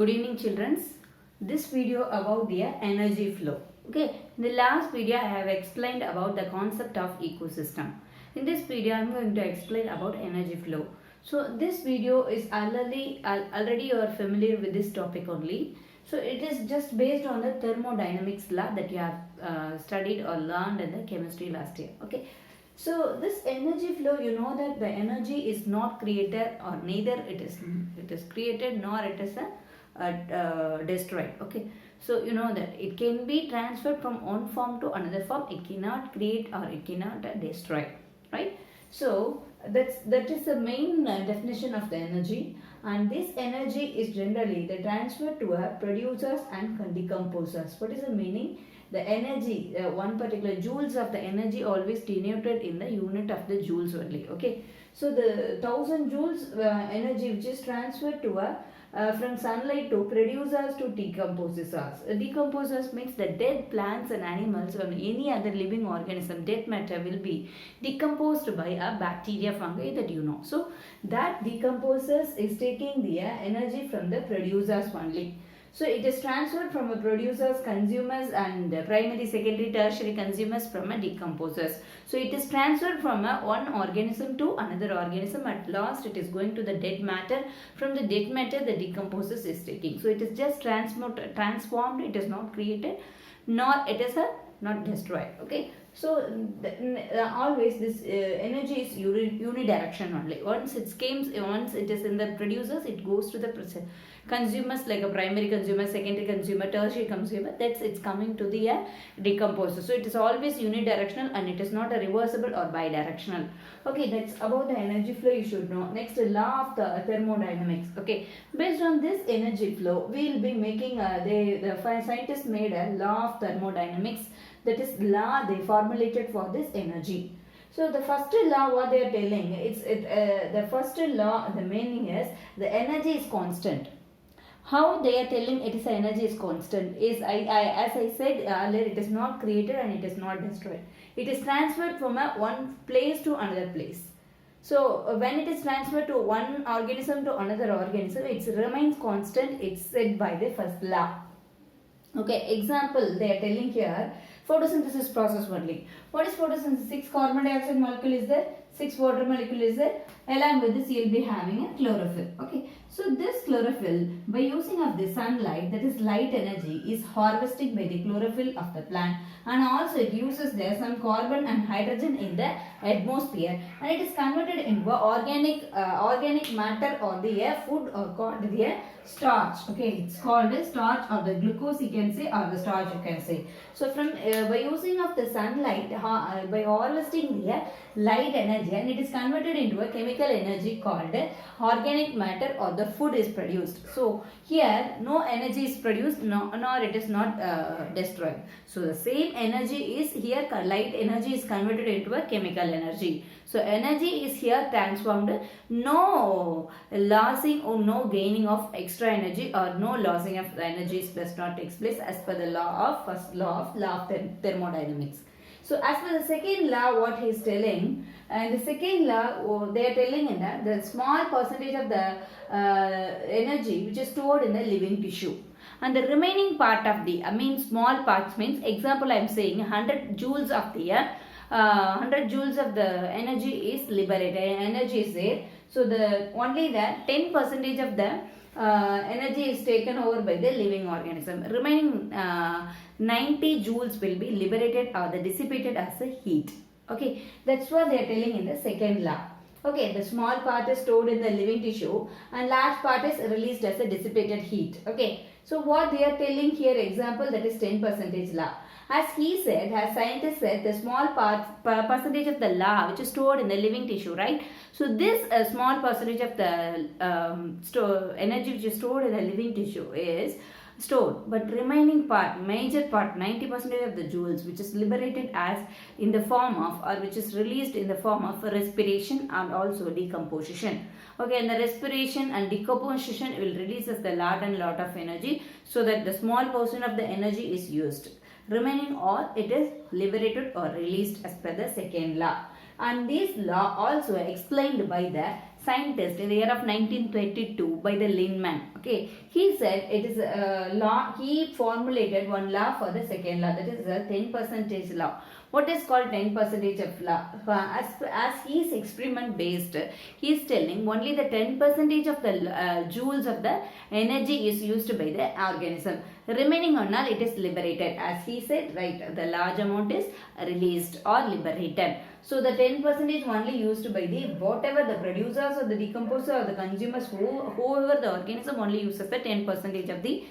Good evening children. This video about the energy flow. Okay, in the last video I have explained about the concept of ecosystem. In this video I am going to explain about energy flow. So this video is already you are familiar with this topic only. So it is just based on the thermodynamics law that you have studied or learned in the chemistry last year. Okay. So this energy flow, you know that the energy is not created or neither it is created nor it is destroyed. Okay, so you know that it can be transferred from one form to another form. It cannot create or it cannot destroy, right? So that is the main definition of the energy, and this energy is generally the transfer to producers and decomposers. What is the meaning? The energy, one particular joules of the energy always denoted in the unit of the joules only. Okay, so the 1000 joules energy which is transferred to from sunlight to producers to decomposers. Decomposers means the dead plants and animals or any other living organism, dead matter will be decomposed by a bacteria, fungi that you know. So that decomposers is taking the energy from the producers only. So it is transferred from a producers, consumers and primary, secondary, tertiary consumers from a decomposers. So it is transferred from one organism to another organism. At last it is going to the dead matter. From the dead matter the decomposers is taking. So it is just transformed. It is not created nor it is not destroyed. Okay. So always this energy is unidirectional only. Once it is in the producers, it goes to the consumers, like a primary consumer, secondary consumer, tertiary consumer. That's it's coming to the decomposer. So it is always unidirectional and it is not a reversible or bidirectional. Okay, that's about the energy flow you should know. Next, the law of the thermodynamics. Okay, based on this energy flow, we will be making the scientists made a law of thermodynamics. That is law they formulated for this energy. So the first law what they are telling, the first law, the meaning is the energy is constant. How they are telling it is energy is constant is as I said earlier, it is not created and it is not destroyed. It is transferred from one place to another place. So when it is transferred to one organism to another organism, it remains constant. It's said by the first law. Okay, example they are telling here, photosynthesis process only. What is photosynthesis? 6 carbon dioxide molecule is there, 6 water molecule is there. Along with this you will be having a chlorophyll. Okay, so this chlorophyll, by using of the sunlight, that is light energy, is harvested by the chlorophyll of the plant, and also it uses there some carbon and hydrogen in the atmosphere, and it is converted into organic matter or the food or called the starch. Okay, it's called a starch or the glucose you can say, or the starch you can say. So from by using of the sunlight, by harvesting the light energy, and it is converted into a chemical energy called organic matter or the food is produced. So here no energy is produced nor it is not destroyed. So the same energy is here, light energy is converted into a chemical energy. So energy is here transformed, no losing or no gaining of extra energy or no losing of the energy does not take place as per the first law of thermodynamics. So as per the second law, what he is telling, and the second law they are telling in that the small percentage of the energy which is stored in the living tissue, and the remaining part of the small parts means, example I am saying 100 joules of the 100 joules of the energy is liberated, energy is there. So the only the 10% of the energy is taken over by the living organism. Remaining 90 joules will be liberated or the dissipated as a heat. Okay, that's what they are telling in the second law. Okay, the small part is stored in the living tissue and large part is released as a dissipated heat. Okay, so what they are telling here, example, that is 10% law. As he said, as scientists said, the small percentage of the law which is stored in the living tissue, right? So this small percentage of the energy which is stored in the living tissue is stored, but remaining part, major part, 90% of the joules which is liberated as in the form of, or which is released in the form of respiration and also decomposition. Okay, and the respiration and decomposition will releases the lot of energy, so that the small portion of the energy is used. Remaining all it is liberated or released as per the second law. And this law also explained by the scientist in the year of 1932 by the Linneman. Okay, he said it is a law. He formulated one law for the second law, that is the 10% law. What is called 10% of law? As he is experiment based, he is telling only the 10% of the joules of the energy is used by the organism. Remaining on all, it is liberated. As he said, right, the large amount is released or liberated. So the 10% only used by the whatever the producers or the decomposer or the consumers, whoever the organism only uses the 10% of the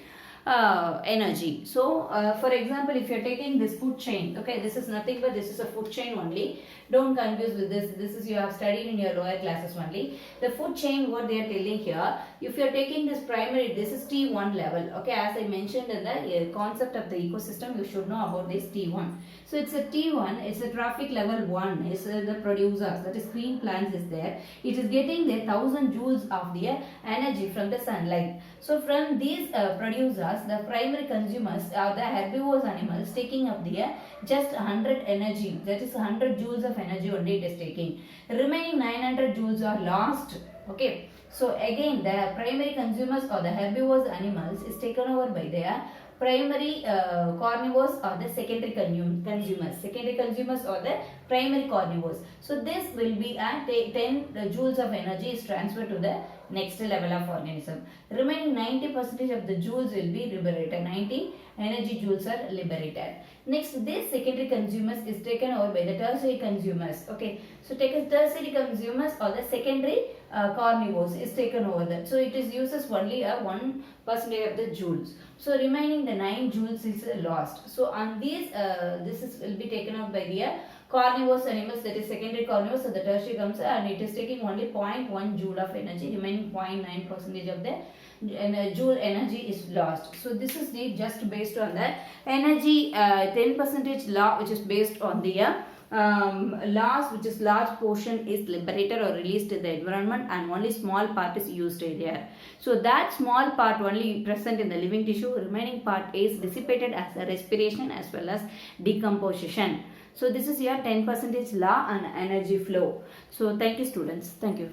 energy. So for example, if you are taking this food chain, okay, this is nothing but this is a food chain only. Don't confuse with this. This is you have studied in your lower classes only. The food chain, what they are telling here, if you are taking this primary, this is T1 level. Okay, as I mentioned in the concept of the ecosystem, you should know about this T1. So it's a T1, it's a trophic level 1, is the producers, that is green plants is there. It is getting the 1000 joules of the energy from the sunlight. So from these producers, the primary consumers are the herbivorous animals taking up the just 100 energy, that is 100 joules of energy only it is taking. Remaining 900 joules are lost. Okay, so again the primary consumers or the herbivorous animals is taken over by their primary carnivores or the secondary consumers. Secondary consumers or the primary carnivores. So this will be at 10 joules of energy is transferred to the next level of organism. Remaining 90% of the joules will be liberated. 90 energy joules are liberated. Next, this secondary consumers is taken over by the tertiary consumers. Okay, so take a tertiary consumers or the secondary carnivores is taken over that. So it is uses only a 1% of the joules. So remaining the 9 joules is lost. So on these, will be taken up by the carnivorous animals, that is secondary carnivores, so the tertiary comes and it is taking only 0.1 joule of energy. Remaining 0.9% of the joule energy is lost. So this is the just based on the energy 10% law, which is based on the loss, which is large portion is liberated or released in the environment and only small part is used there. So that small part only present in the living tissue, remaining part is dissipated as a respiration as well as decomposition. So this is your 10% law and energy flow. So thank you students. Thank you.